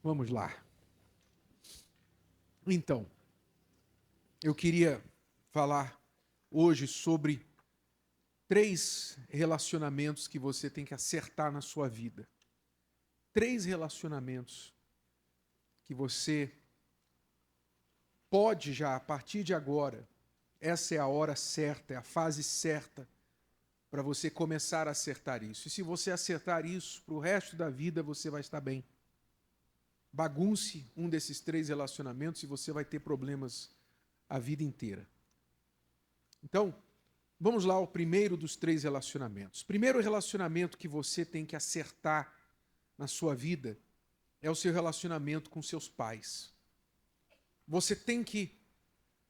Vamos lá. Então, eu queria falar hoje sobre 3 relacionamentos que você tem que acertar na sua vida. 3 relacionamentos que você pode já, a partir de agora, essa é a hora certa, é a fase certa para você começar a acertar isso. E se você acertar isso, para o resto da vida você vai estar bem. Bagunce um desses 3 relacionamentos e você vai ter problemas a vida inteira. Então, vamos lá ao primeiro dos 3 relacionamentos. O primeiro relacionamento que você tem que acertar na sua vida é o seu relacionamento com seus pais. Você tem que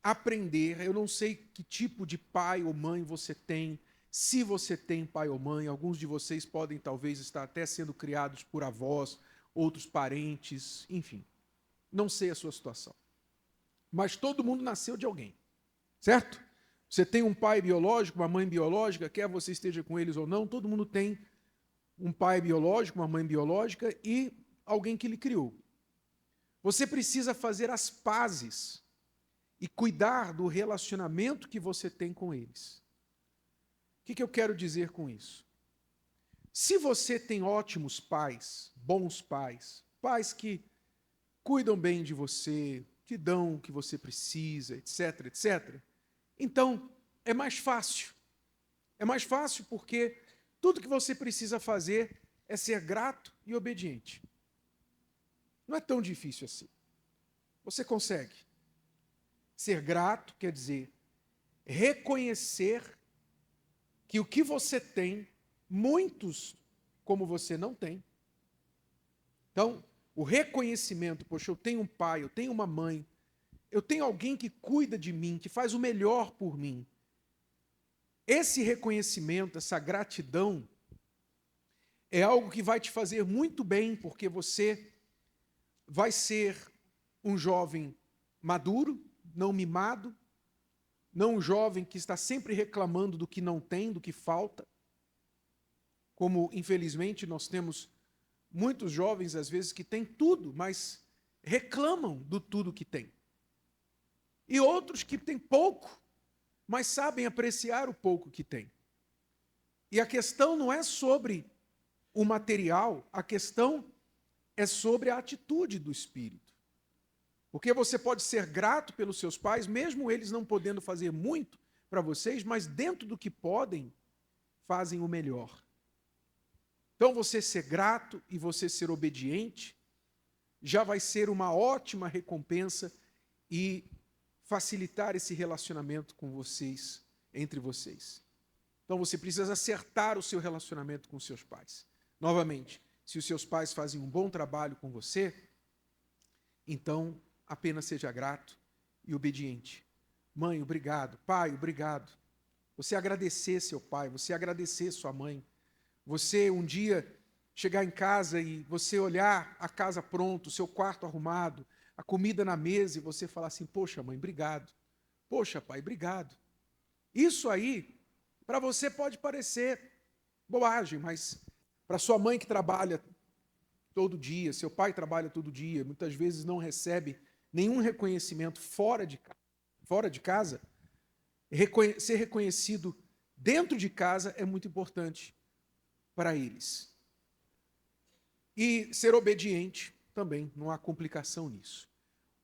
aprender, eu não sei que tipo de pai ou mãe você tem, se você tem pai ou mãe, alguns de vocês podem talvez estar até sendo criados por avós, outros parentes, enfim. Não sei a sua situação. Mas todo mundo nasceu de alguém, certo? Você tem um pai biológico, uma mãe biológica, quer você esteja com eles ou não, todo mundo tem um pai biológico, uma mãe biológica e alguém que lhe criou. Você precisa fazer as pazes e cuidar do relacionamento que você tem com eles. O que eu quero dizer com isso? Se você tem ótimos pais, bons pais, pais que cuidam bem de você, que dão o que você precisa, etc, etc, então é mais fácil. É mais fácil porque tudo que você precisa fazer é ser grato e obediente. Não é tão difícil assim. Você consegue. Ser grato quer dizer reconhecer que o que você tem, muitos como você não tem. Então, o reconhecimento, poxa, eu tenho um pai, eu tenho uma mãe, eu tenho alguém que cuida de mim, que faz o melhor por mim. Esse reconhecimento, essa gratidão, é algo que vai te fazer muito bem, porque você vai ser um jovem maduro, não mimado, não um jovem que está sempre reclamando do que não tem, do que falta. Como, infelizmente, nós temos muitos jovens, às vezes, que têm tudo, mas reclamam do tudo que têm. E outros que têm pouco, mas sabem apreciar o pouco que têm. E a questão não é sobre o material, a questão é sobre a atitude do espírito. Porque você pode ser grato pelos seus pais, mesmo eles não podendo fazer muito para vocês, mas dentro do que podem, fazem o melhor. Então você ser grato e você ser obediente já vai ser uma ótima recompensa e facilitar esse relacionamento com vocês, entre vocês. Então você precisa acertar o seu relacionamento com os seus pais. Novamente, se os seus pais fazem um bom trabalho com você, então apenas seja grato e obediente. Mãe, obrigado. Pai, obrigado. Você agradecer seu pai, você agradecer sua mãe. Você um dia chegar em casa e você olhar a casa pronta, o seu quarto arrumado, a comida na mesa e você falar assim, poxa mãe, obrigado. Poxa pai, obrigado. Isso aí, para você pode parecer bobagem, mas para sua mãe que trabalha todo dia, seu pai trabalha todo dia, muitas vezes não recebe nenhum reconhecimento fora de casa, ser reconhecido dentro de casa é muito importante para eles. E ser obediente também, não há complicação nisso.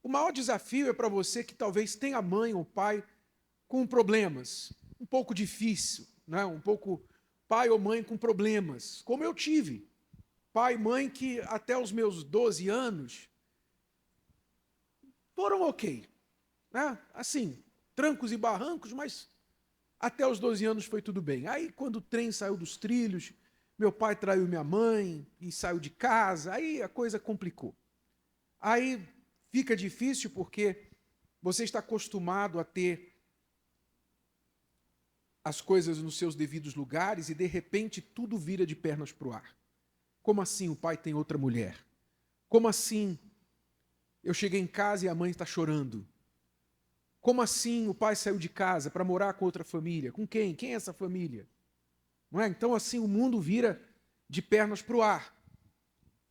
O maior desafio é para você que talvez tenha mãe ou pai com problemas, um pouco difícil, né? Um pouco pai ou mãe com problemas, como eu tive. Pai e mãe que até os meus 12 anos foram ok. Né? Assim, trancos e barrancos, mas até os 12 anos foi tudo bem. Aí quando o trem saiu dos trilhos, meu pai traiu minha mãe e saiu de casa, aí a coisa complicou. Aí fica difícil porque você está acostumado a ter as coisas nos seus devidos lugares e de repente tudo vira de pernas para o ar. Como assim o pai tem outra mulher? Como assim eu cheguei em casa e a mãe está chorando? Como assim o pai saiu de casa para morar com outra família? Com quem? Quem é essa família? Não é? Então assim o mundo vira de pernas para o ar.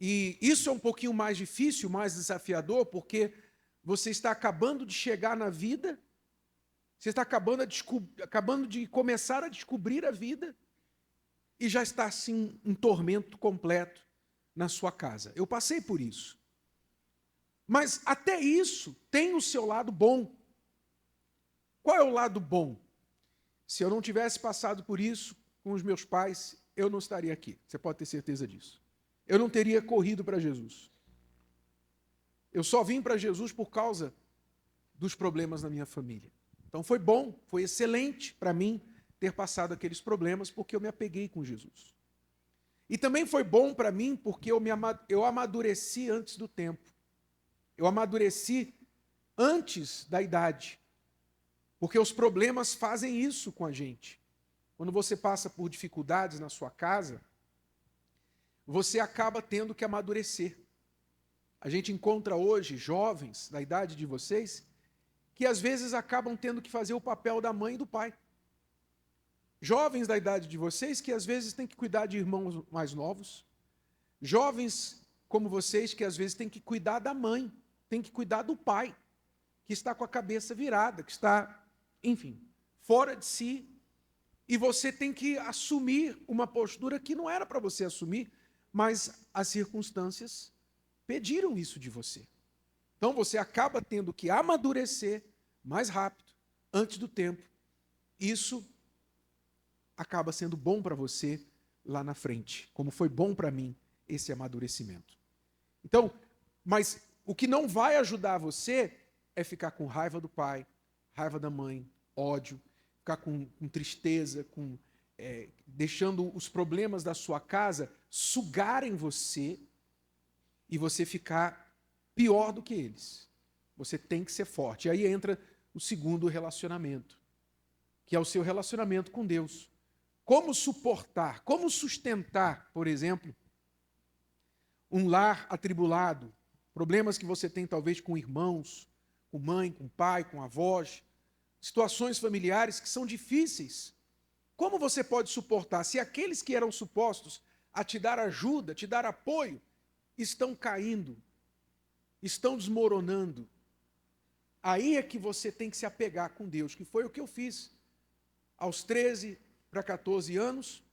E isso é um pouquinho mais difícil, mais desafiador, porque você está acabando de chegar na vida, você está acabando de começar a descobrir a vida, e já está assim um tormento completo na sua casa. Eu passei por isso. Mas até isso tem o seu lado bom. Qual é o lado bom? Se eu não tivesse passado por isso com os meus pais, eu não estaria aqui. Você pode ter certeza disso. Eu não teria corrido para Jesus. Eu só vim para Jesus por causa dos problemas na minha família. Então foi bom, foi excelente para mim ter passado aqueles problemas, porque eu me apeguei com Jesus. E também foi bom para mim porque eu amadureci antes do tempo. Eu amadureci antes da idade. Porque os problemas fazem isso com a gente. Quando você passa por dificuldades na sua casa, você acaba tendo que amadurecer. A gente encontra hoje jovens da idade de vocês que às vezes acabam tendo que fazer o papel da mãe e do pai. Jovens da idade de vocês que às vezes têm que cuidar de irmãos mais novos. Jovens como vocês que às vezes têm que cuidar da mãe, têm que cuidar do pai, que está com a cabeça virada, que está, enfim, fora de si. E você tem que assumir uma postura que não era para você assumir, mas as circunstâncias pediram isso de você. Então você acaba tendo que amadurecer mais rápido, antes do tempo. Isso acaba sendo bom para você lá na frente, como foi bom para mim esse amadurecimento. Então, mas o que não vai ajudar você é ficar com raiva do pai, raiva da mãe, ódio, ficar com tristeza, deixando os problemas da sua casa sugarem você e você ficar pior do que eles. Você tem que ser forte. E aí entra o segundo relacionamento, que é o seu relacionamento com Deus. Como suportar, como sustentar, por exemplo, um lar atribulado, problemas que você tem talvez com irmãos, com mãe, com pai, com avós, situações familiares que são difíceis. Como você pode suportar se aqueles que eram supostos a te dar ajuda, te dar apoio, estão caindo, estão desmoronando? Aí é que você tem que se apegar com Deus, que foi o que eu fiz. Aos 13 para 14 anos,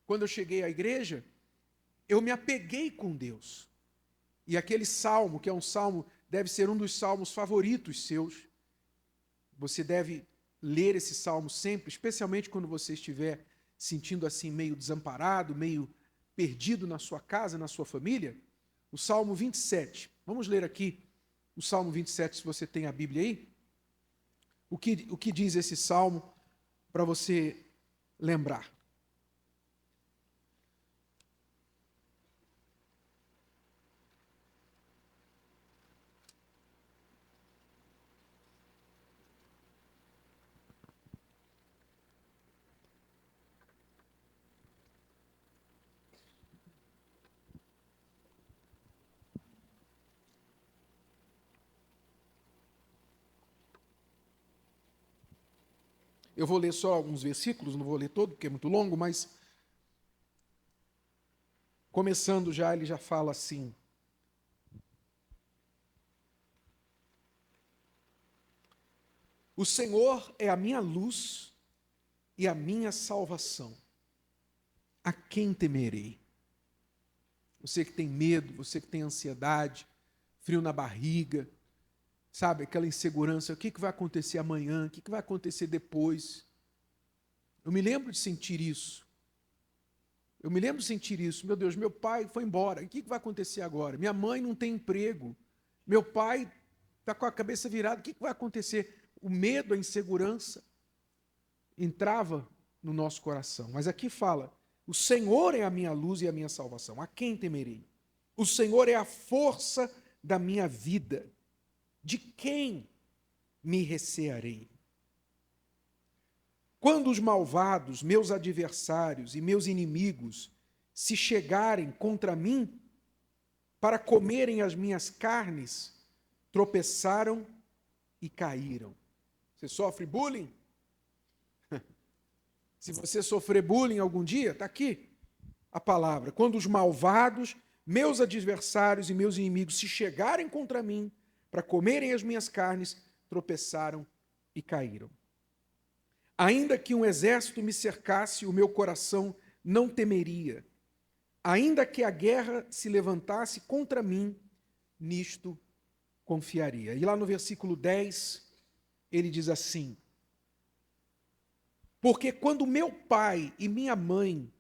quando eu cheguei à igreja, eu me apeguei com Deus. E aquele salmo, que é um salmo, deve ser um dos salmos favoritos seus. Você deve ler esse salmo sempre, especialmente quando você estiver sentindo assim meio desamparado, meio perdido na sua casa, na sua família. O Salmo 27. Vamos ler aqui o Salmo 27, se você tem a Bíblia aí. O que diz esse salmo para você lembrar? Eu vou ler só alguns versículos, não vou ler todo, porque é muito longo, mas começando já, ele já fala assim: o Senhor é a minha luz e a minha salvação. A quem temerei? Você que tem medo, você que tem ansiedade, frio na barriga, sabe, aquela insegurança, o que vai acontecer amanhã, o que vai acontecer depois? Eu me lembro de sentir isso. Meu Deus, meu pai foi embora, o que vai acontecer agora? Minha mãe não tem emprego, meu pai está com a cabeça virada, o que vai acontecer? O medo, a insegurança entrava no nosso coração. Mas aqui fala: o Senhor é a minha luz e a minha salvação. A quem temerei? O Senhor é a força da minha vida. De quem me recearei? Quando os malvados, meus adversários e meus inimigos se chegarem contra mim para comerem as minhas carnes, tropeçaram e caíram. Você sofre bullying? Se você sofrer bullying algum dia, está aqui a palavra. Quando os malvados, meus adversários e meus inimigos se chegarem contra mim para comerem as minhas carnes, tropeçaram e caíram. Ainda que um exército me cercasse, o meu coração não temeria. Ainda que a guerra se levantasse contra mim, nisto confiaria. E lá no versículo 10, ele diz assim: porque quando meu pai e minha mãe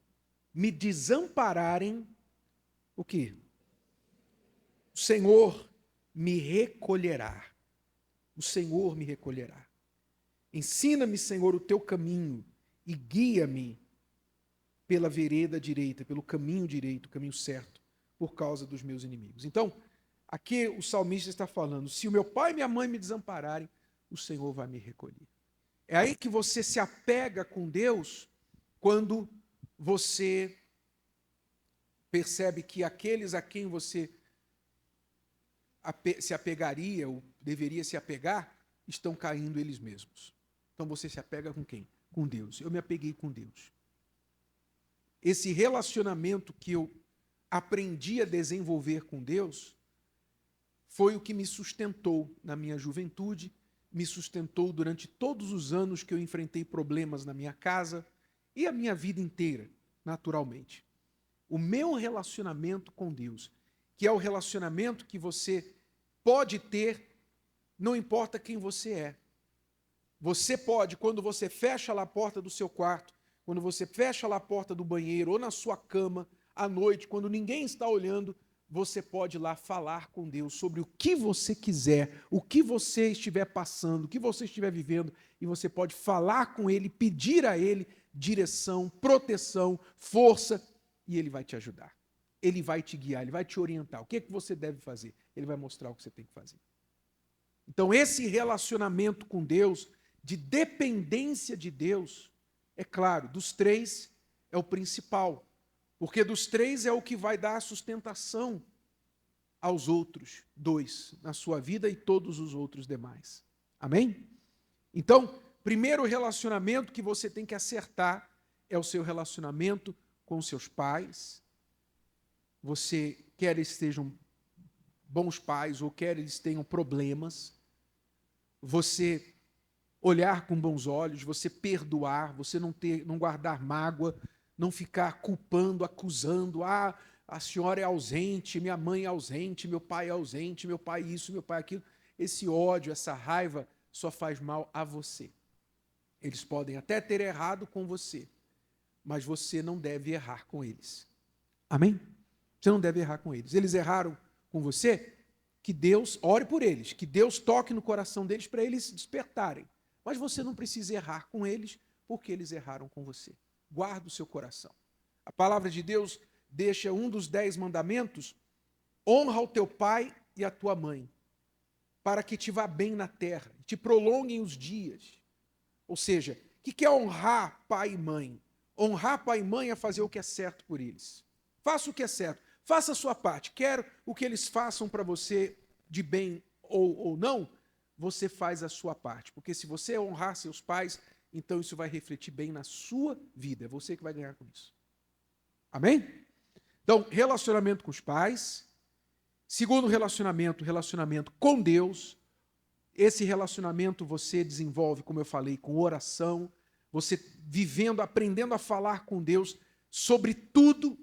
me desampararem, o quê? O Senhor me recolherá. O Senhor me recolherá. Ensina-me, Senhor, o teu caminho e guia-me pela vereda direita, pelo caminho direito, o caminho certo, por causa dos meus inimigos. Então, aqui o salmista está falando: se o meu pai e minha mãe me desampararem, o Senhor vai me recolher. É aí que você se apega com Deus, quando você percebe que aqueles a quem você se apegaria, ou deveria se apegar, estão caindo eles mesmos. Então você se apega com quem? Com Deus. Eu me apeguei com Deus. Esse relacionamento que eu aprendi a desenvolver com Deus foi o que me sustentou na minha juventude, me sustentou durante todos os anos que eu enfrentei problemas na minha casa e a minha vida inteira, naturalmente. O meu relacionamento com Deus, que é o relacionamento que você pode ter, não importa quem você é. Você pode, quando você fecha lá a porta do seu quarto, quando você fecha lá a porta do banheiro ou na sua cama, à noite, quando ninguém está olhando, você pode ir lá falar com Deus sobre o que você quiser, o que você estiver passando, o que você estiver vivendo, e você pode falar com Ele, pedir a Ele direção, proteção, força, e Ele vai te ajudar. Ele vai te guiar, Ele vai te orientar. O que é que você deve fazer? Ele vai mostrar o que você tem que fazer. Então, esse relacionamento com Deus, de dependência de Deus, é claro, dos três é o principal, porque dos três é o que vai dar sustentação aos outros dois, na sua vida e todos os outros demais. Amém? Então, primeiro relacionamento que você tem que acertar é o seu relacionamento com os seus pais. Você quer eles sejam bons pais ou quer eles tenham problemas, você olhar com bons olhos, você perdoar, você não guardar mágoa, não ficar culpando, acusando: ah, a senhora é ausente, minha mãe é ausente, meu pai é ausente, meu pai isso, meu pai aquilo. Esse ódio, essa raiva só faz mal a você. Eles podem até ter errado com você, mas você não deve errar com eles. Amém? Você não deve errar com eles. Eles erraram com você, que Deus, ore por eles, que Deus toque no coração deles para eles se despertarem. Mas você não precisa errar com eles, porque eles erraram com você. Guarda o seu coração. A palavra de Deus deixa um dos 10 mandamentos: honra o teu pai e a tua mãe, para que te vá bem na terra, te prolonguem os dias. Ou seja, o que é honrar pai e mãe? Honrar pai e mãe é fazer o que é certo por eles. Faça o que é certo. Faça a sua parte. Quer o que eles façam para você de bem ou não, você faz a sua parte. Porque se você honrar seus pais, então isso vai refletir bem na sua vida. É você que vai ganhar com isso. Amém? Então, relacionamento com os pais. Segundo relacionamento com Deus. Esse relacionamento você desenvolve, como eu falei, com oração, você vivendo, aprendendo a falar com Deus sobre tudo,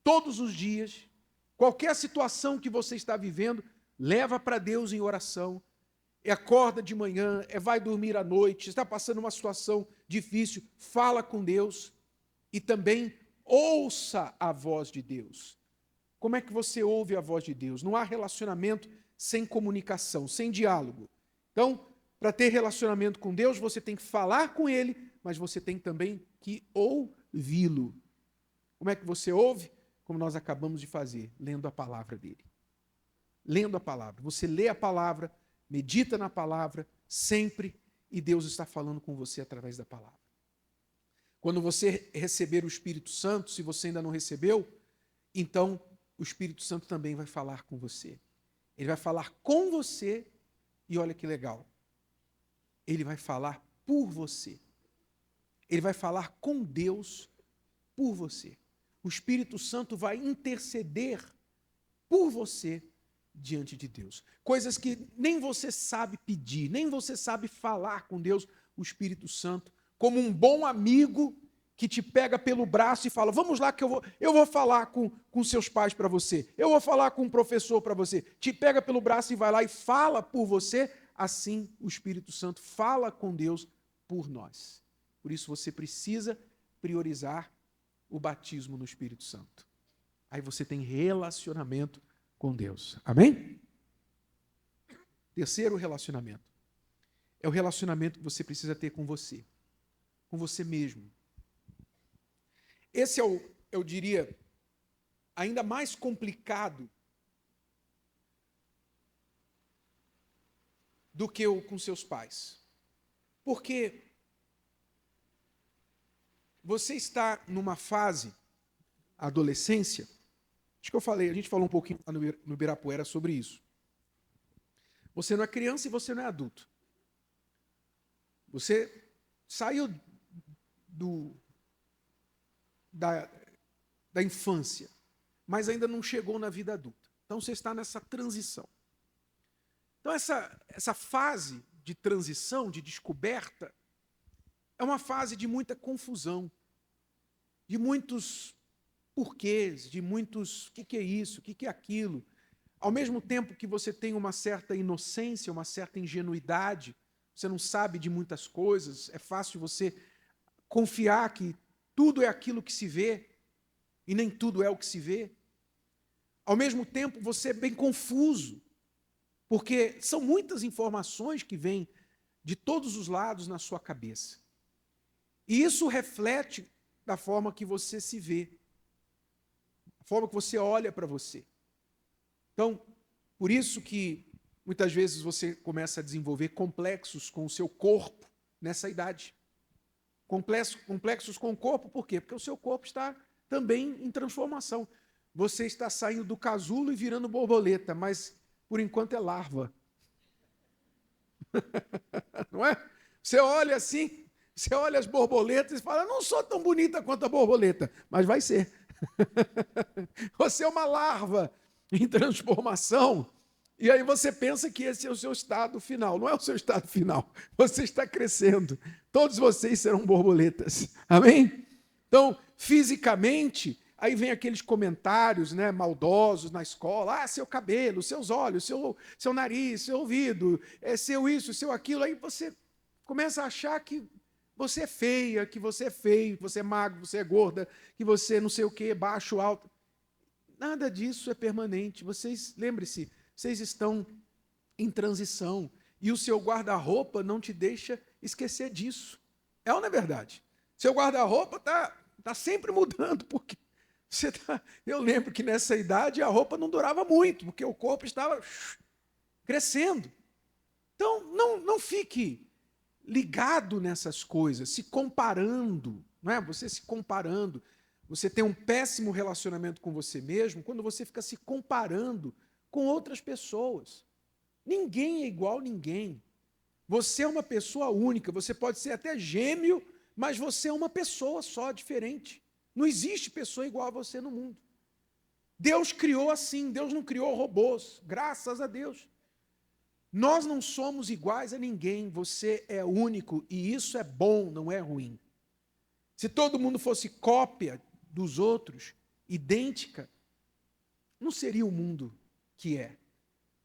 todos os dias. Qualquer situação que você está vivendo, leva para Deus em oração. Acorda de manhã, vai dormir à noite, está passando uma situação difícil, fala com Deus e também ouça a voz de Deus. Como é que você ouve a voz de Deus? Não há relacionamento sem comunicação, sem diálogo. Então, para ter relacionamento com Deus, você tem que falar com Ele, mas você tem também que ouvi-lo. Como é que você ouve? Como nós acabamos de fazer, lendo a palavra dele. Lendo a palavra. Você lê a palavra, medita na palavra, sempre, e Deus está falando com você através da palavra. Quando você receber o Espírito Santo, se você ainda não recebeu, então o Espírito Santo também vai falar com você. Ele vai falar com você, e olha que legal, ele vai falar por você. Ele vai falar com Deus por você. O Espírito Santo vai interceder por você diante de Deus. Coisas que nem você sabe pedir, nem você sabe falar com Deus, o Espírito Santo, como um bom amigo que te pega pelo braço e fala, vamos lá que eu vou falar com seus pais para você, eu vou falar com um professor para você, te pega pelo braço e vai lá e fala por você, assim o Espírito Santo fala com Deus por nós. Por isso você precisa priorizar o batismo no Espírito Santo. Aí você tem relacionamento com Deus. Amém? Terceiro relacionamento. É o relacionamento que você precisa ter com você mesmo. Esse é eu diria, ainda mais complicado do que o com seus pais. Porque você está numa fase, adolescência, acho que a gente falou um pouquinho lá no Ibirapuera sobre isso. Você não é criança e você não é adulto. Você saiu da infância, mas ainda não chegou na vida adulta. Então você está nessa transição. Então essa fase de transição, de descoberta, é uma fase de muita confusão, de muitos porquês, de muitos, o que é isso, o que é aquilo. Ao mesmo tempo que você tem uma certa inocência, uma certa ingenuidade, você não sabe de muitas coisas, é fácil você confiar que tudo é aquilo que se vê, e nem tudo é o que se vê. Ao mesmo tempo, você é bem confuso, porque são muitas informações que vêm de todos os lados na sua cabeça. E isso reflete da forma que você se vê, a forma que você olha para você. Então, por isso que muitas vezes você começa a desenvolver complexos com o seu corpo nessa idade. Complexos com o corpo, por quê? Porque o seu corpo está também em transformação. Você está saindo do casulo e virando borboleta, mas por enquanto é larva. Não é? Você olha assim, você olha as borboletas e fala, não sou tão bonita quanto a borboleta, mas vai ser. Você é uma larva em transformação, e aí você pensa que esse é o seu estado final. Não é o seu estado final. Você está crescendo. Todos vocês serão borboletas. Amém? Então, fisicamente, aí vem aqueles comentários, né, maldosos na escola. Ah, seu cabelo, seus olhos, seu nariz, seu ouvido, seu isso, seu aquilo. Aí você começa a achar que você é feia, que você é feio, que você é magro, que você é gorda, que você não sei o quê, baixo, alto. Nada disso é permanente. Lembre-se, vocês estão em transição. E o seu guarda-roupa não te deixa esquecer disso. É ou não é verdade? Seu guarda-roupa está sempre mudando, porque eu lembro que nessa idade a roupa não durava muito, porque o corpo estava crescendo. Então, não fique ligado nessas coisas, se comparando, não é? Você se comparando. Você tem um péssimo relacionamento com você mesmo quando você fica se comparando com outras pessoas. Ninguém é igual a ninguém. Você é uma pessoa única, você pode ser até gêmeo, mas você é uma pessoa só, diferente. Não existe pessoa igual a você no mundo. Deus criou assim, Deus não criou robôs, graças a Deus. Nós não somos iguais a ninguém, você é único, e isso é bom, não é ruim. Se todo mundo fosse cópia dos outros, idêntica, não seria o mundo que é.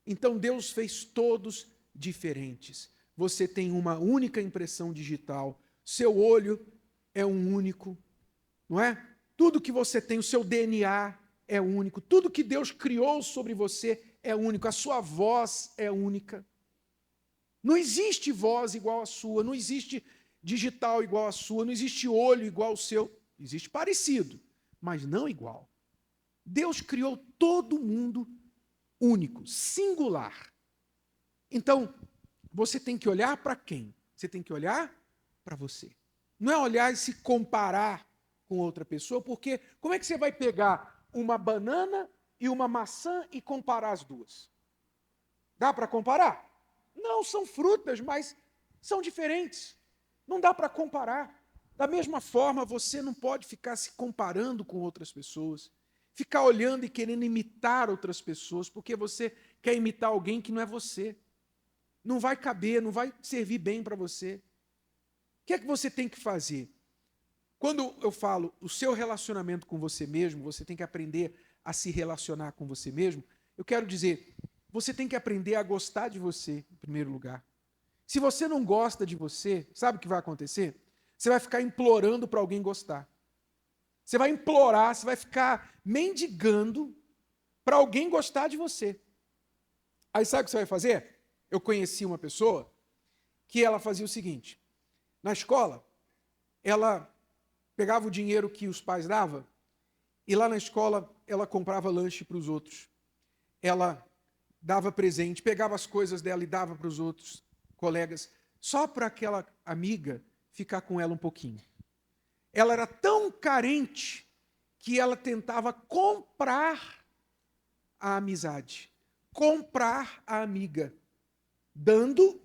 Então Deus fez todos diferentes. Você tem uma única impressão digital, seu olho é um único, não é? Tudo que você tem, o seu DNA é único, tudo que Deus criou sobre você é único, a sua voz é única. Não existe voz igual à sua, não existe digital igual à sua, não existe olho igual ao seu, existe parecido, mas não igual. Deus criou todo mundo único, singular. Então, você tem que olhar para quem? Você tem que olhar para você. Não é olhar e se comparar com outra pessoa, porque como é que você vai pegar uma banana e uma maçã e comparar as duas? Dá para comparar? Não, são frutas, mas são diferentes. Não dá para comparar. Da mesma forma, você não pode ficar se comparando com outras pessoas. ficar olhando e querendo imitar outras pessoas, porque você quer imitar alguém que não é você. Não vai caber, não vai servir bem para você. O que é que você tem que fazer? Quando eu falo o seu relacionamento com você mesmo, você tem que aprender a se relacionar com você mesmo, eu quero dizer, você tem que aprender a gostar de você, em primeiro lugar. Se você não gosta de você, sabe o que vai acontecer? Você vai ficar implorando para alguém gostar. Você vai implorar, você vai ficar mendigando para alguém gostar de você. Aí sabe o que você vai fazer? Eu conheci uma pessoa que ela fazia o seguinte, na escola, ela pegava o dinheiro que os pais davam e lá na escola ela comprava lanche para os outros. Ela dava presente, pegava as coisas dela e dava para os outros colegas, só para aquela amiga ficar com ela um pouquinho. Ela era tão carente que ela tentava comprar a amizade, comprar a amiga, dando,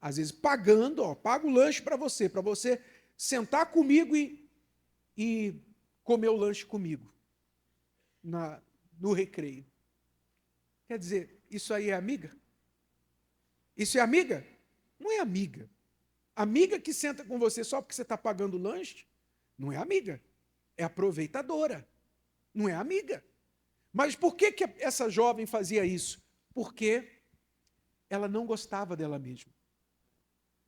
às vezes pagando, paga o lanche para você sentar comigo e comer o lanche comigo no recreio. Quer dizer, isso aí é amiga? Isso é amiga? Não é amiga. Amiga que senta com você só porque você está pagando o lanche, não é amiga. É aproveitadora. Não é amiga. Mas por que essa jovem fazia isso? Porque ela não gostava dela mesma.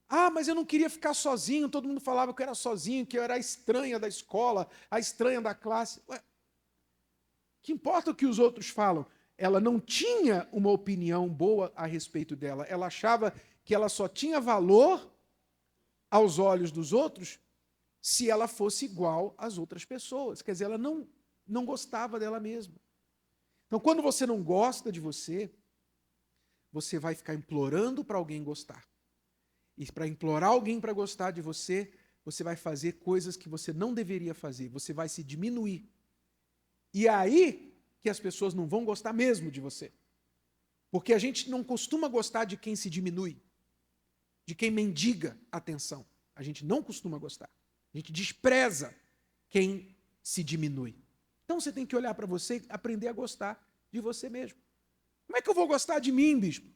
Ah, mas eu não queria ficar sozinho, todo mundo falava que eu era sozinho, que eu era a estranha da escola, a estranha da classe. Ué, que importa o que os outros falam? Ela não tinha uma opinião boa a respeito dela. Ela achava que ela só tinha valor aos olhos dos outros se ela fosse igual às outras pessoas. Quer dizer, ela não gostava dela mesma. Então, quando você não gosta de você, você vai ficar implorando para alguém gostar. E para implorar alguém para gostar de você, você vai fazer coisas que você não deveria fazer. Você vai se diminuir. E é aí que as pessoas não vão gostar mesmo de você. Porque a gente não costuma gostar de quem se diminui, de quem mendiga atenção. A gente não costuma gostar. A gente despreza quem se diminui. Então você tem que olhar para você e aprender a gostar de você mesmo. Como é que eu vou gostar de mim, bispo?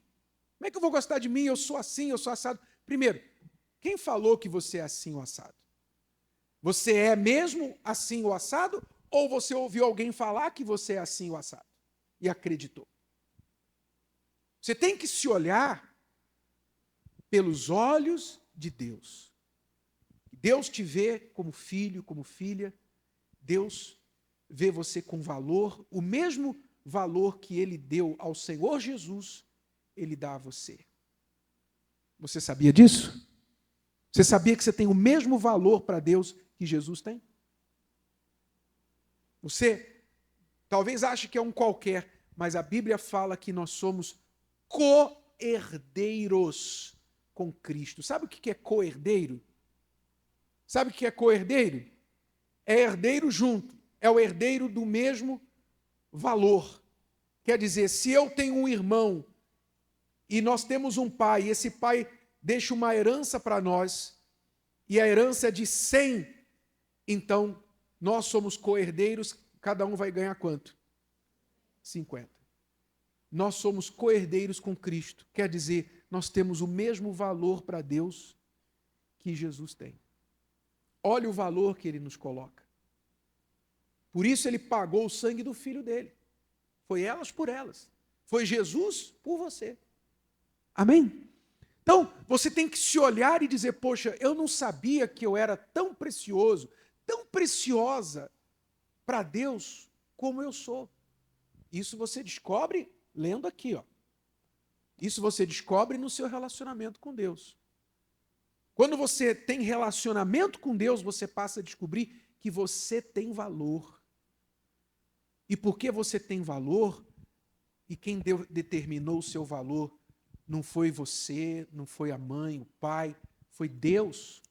Como é que eu vou gostar de mim? Eu sou assim, eu sou assado. Primeiro, quem falou que você é assim ou assado? Você é mesmo assim ou assado? Ou você ouviu alguém falar que você é assim ou assado? E acreditou? Você tem que se olhar pelos olhos de Deus. Deus te vê como filho, como filha. Deus vê você com valor, o mesmo valor que Ele deu ao Senhor Jesus, Ele dá a você. Você sabia disso? Você sabia que você tem o mesmo valor para Deus que Jesus tem? Você talvez ache que é um qualquer, mas a Bíblia fala que nós somos co-herdeiros com Cristo. Sabe o que é co-herdeiro? Sabe o que é co-herdeiro? É herdeiro junto, é o herdeiro do mesmo valor. Quer dizer, se eu tenho um irmão e nós temos um pai, e esse pai deixa uma herança para nós, e a herança é de 100, então nós somos co-herdeiros, cada um vai ganhar quanto? 50. Nós somos co-herdeiros com Cristo, quer dizer, nós temos o mesmo valor para Deus que Jesus tem. Olha o valor que Ele nos coloca. Por isso Ele pagou o sangue do Filho dEle. Foi elas por elas. Foi Jesus por você. Amém? Então, você tem que se olhar e dizer, poxa, eu não sabia que eu era tão precioso, tão preciosa para Deus como eu sou. Isso você descobre lendo aqui, ó. Isso você descobre no seu relacionamento com Deus. Quando você tem relacionamento com Deus, você passa a descobrir que você tem valor. E porque você tem valor, e quem determinou o seu valor não foi você, não foi a mãe, o pai, foi Deus.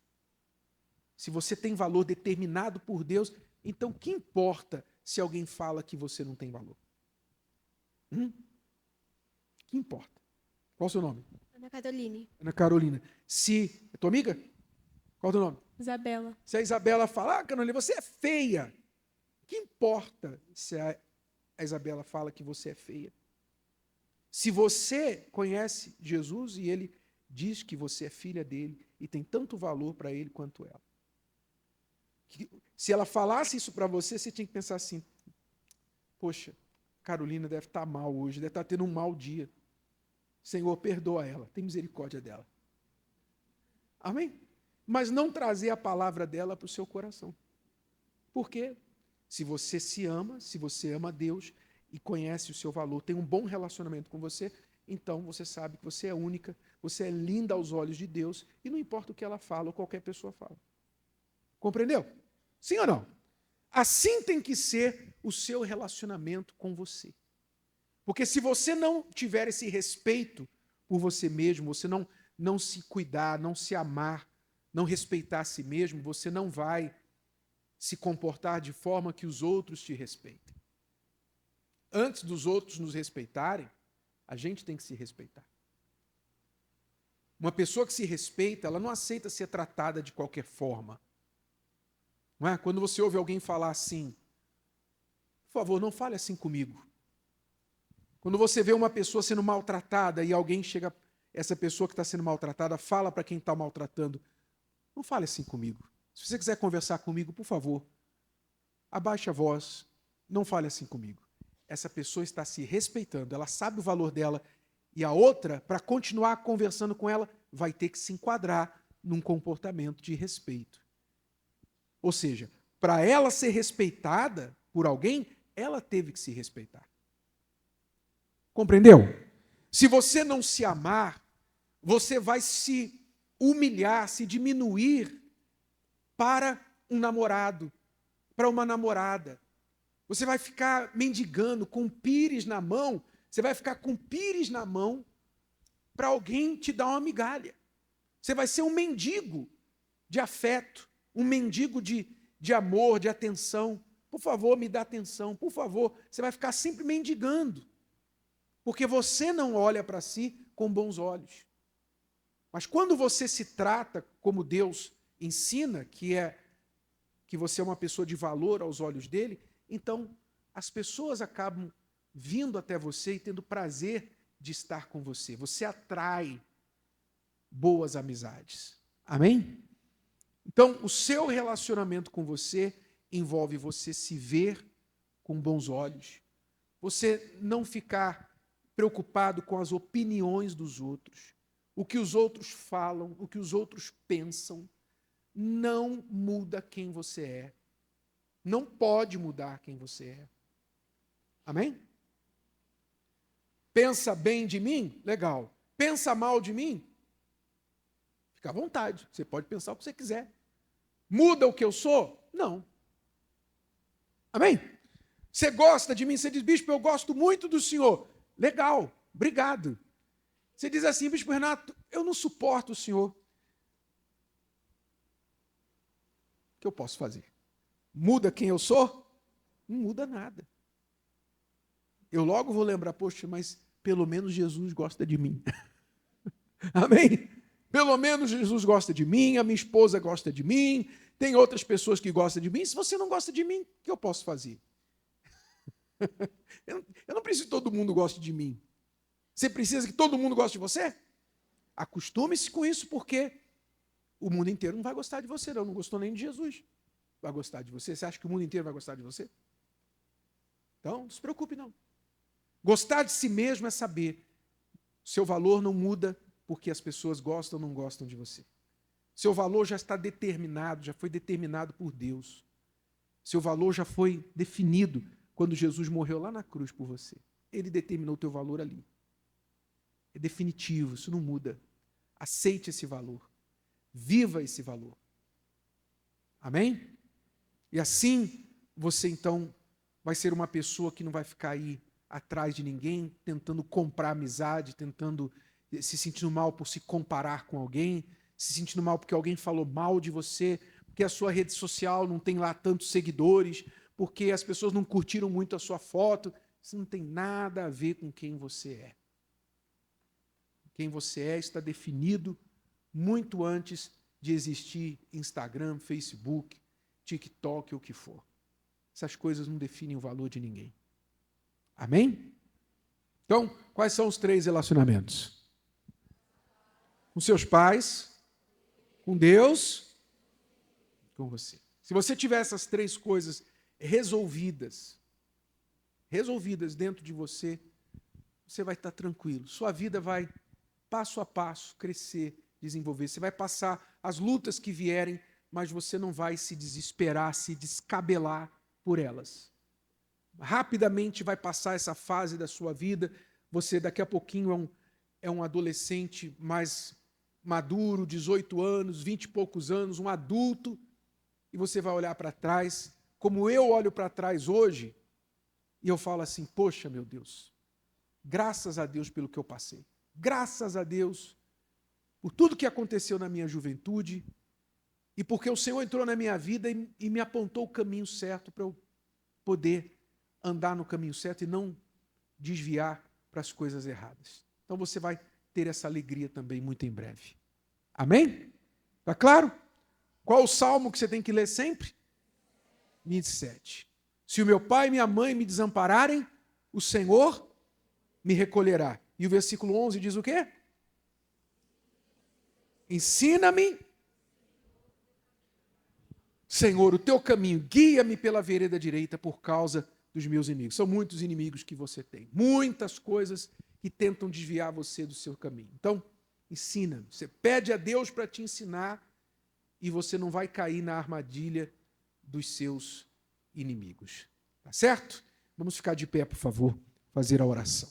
Se você tem valor determinado por Deus, então que importa se alguém fala que você não tem valor? Que importa? Qual o seu nome? Ana Caroline. Ana Carolina. Se é tua amiga? Qual é o teu nome? Isabela. Se a Isabela falar, Carolina, você é feia. que importa se a Isabela fala que você é feia? Se você conhece Jesus e ele diz que você é filha dele e tem tanto valor para ele quanto ela. Se ela falasse isso para você, você tinha que pensar assim: poxa, Carolina deve estar mal hoje, deve estar tendo um mau dia. Senhor, perdoa ela, tem misericórdia dela. Amém? Mas não trazer a palavra dela para o seu coração. Por quê? Se você se ama, se você ama Deus e conhece o seu valor, tem um bom relacionamento com você, então você sabe que você é única, você é linda aos olhos de Deus e não importa o que ela fala ou qualquer pessoa fala. Compreendeu? Sim ou não? Assim tem que ser o seu relacionamento com você. Porque se você não tiver esse respeito por você mesmo, você não se cuidar, não se amar, não respeitar a si mesmo, você não vai se comportar de forma que os outros te respeitem. Antes dos outros nos respeitarem, a gente tem que se respeitar. Uma pessoa que se respeita, ela não aceita ser tratada de qualquer forma. Não é? Quando você ouve alguém falar assim, por favor, não fale assim comigo. Quando você vê uma pessoa sendo maltratada e alguém chega, essa pessoa que está sendo maltratada, fala para quem está maltratando, não fale assim comigo. Se você quiser conversar comigo, por favor, abaixe a voz, não fale assim comigo. Essa pessoa está se respeitando, ela sabe o valor dela, e a outra, para continuar conversando com ela, vai ter que se enquadrar num comportamento de respeito. Ou seja, para ela ser respeitada por alguém, ela teve que se respeitar. Compreendeu? Se você não se amar, você vai se humilhar, se diminuir para um namorado, para uma namorada. Você vai ficar mendigando com pires na mão, você vai ficar com pires na mão para alguém te dar uma migalha. Você vai ser um mendigo de afeto, um mendigo de amor, de atenção. Por favor, me dá atenção, por favor. Você vai ficar sempre mendigando, porque você não olha para si com bons olhos. Mas quando você se trata como Deus ensina, que você é uma pessoa de valor aos olhos dele, então as pessoas acabam vindo até você e tendo prazer de estar com você. Você atrai boas amizades. Amém? Então, o seu relacionamento com você envolve você se ver com bons olhos, você não ficar preocupado com as opiniões dos outros, o que os outros falam, o que os outros pensam, não muda quem você é. Não pode mudar quem você é. Amém? Pensa bem de mim? Legal. Pensa mal de mim? Fica à vontade. Você pode pensar o que você quiser. Muda o que eu sou? Não. Amém? Você gosta de mim? Você diz, bispo, eu gosto muito do senhor. Legal, obrigado. Você diz assim, bispo Renato, eu não suporto o senhor. O que eu posso fazer? Muda quem eu sou? Não muda nada. Eu logo vou lembrar, poxa, mas pelo menos Jesus gosta de mim. Amém? Pelo menos Jesus gosta de mim, a minha esposa gosta de mim, tem outras pessoas que gostam de mim. Se você não gosta de mim, o que eu posso fazer? Eu não preciso que todo mundo goste de mim. Você precisa que todo mundo goste de você? Acostume-se com isso, porque o mundo inteiro não vai gostar de você, não gostou nem de Jesus. Vai gostar de você? Você acha que o mundo inteiro vai gostar de você? Então, não se preocupe, não. Gostar de si mesmo é saber, seu valor não muda porque as pessoas gostam ou não gostam de você. Seu valor já está determinado, já foi determinado por Deus. Seu valor já foi definido quando Jesus morreu lá na cruz por você. Ele determinou o teu valor ali. É definitivo, isso não muda. Aceite esse valor. Viva esse valor. Amém? E assim, você então vai ser uma pessoa que não vai ficar aí atrás de ninguém, tentando comprar amizade, tentando se sentindo mal por se comparar com alguém, se sentindo mal porque alguém falou mal de você, porque a sua rede social não tem lá tantos seguidores, porque as pessoas não curtiram muito a sua foto. Isso não tem nada a ver com quem você é. Quem você é está definido muito antes de existir Instagram, Facebook, TikTok, o que for. essas coisas não definem o valor de ninguém. Amém? Então, quais são os 3 relacionamentos? Com seus pais, com Deus, com você. Se você tiver essas 3 coisas resolvidas dentro de você, você vai estar tranquilo. Sua vida vai, passo a passo, crescer, desenvolver. Você vai passar as lutas que vierem, mas você não vai se desesperar, se descabelar por elas. Rapidamente vai passar essa fase da sua vida. Você daqui a pouquinho é um adolescente mais maduro, 18 anos, 20 e poucos anos, um adulto, e você vai olhar para trás, como eu olho para trás hoje, e eu falo assim, poxa, meu Deus, graças a Deus pelo que eu passei, graças a Deus por tudo que aconteceu na minha juventude, e porque o Senhor entrou na minha vida e me apontou o caminho certo para eu poder andar no caminho certo e não desviar para as coisas erradas. Então você vai ter essa alegria também muito em breve. Amém? Está claro? Qual o salmo que você tem que ler sempre? 27. Se o meu pai e minha mãe me desampararem, o Senhor me recolherá. E o versículo 11 diz o quê? Ensina-me, Senhor, o teu caminho, guia-me pela vereda direita por causa dos meus inimigos. São muitos inimigos que você tem, muitas coisas que tentam desviar você do seu caminho. Então, ensina-me. Você pede a Deus para te ensinar e você não vai cair na armadilha dos seus inimigos. Tá certo? Vamos ficar de pé, por favor, fazer a oração.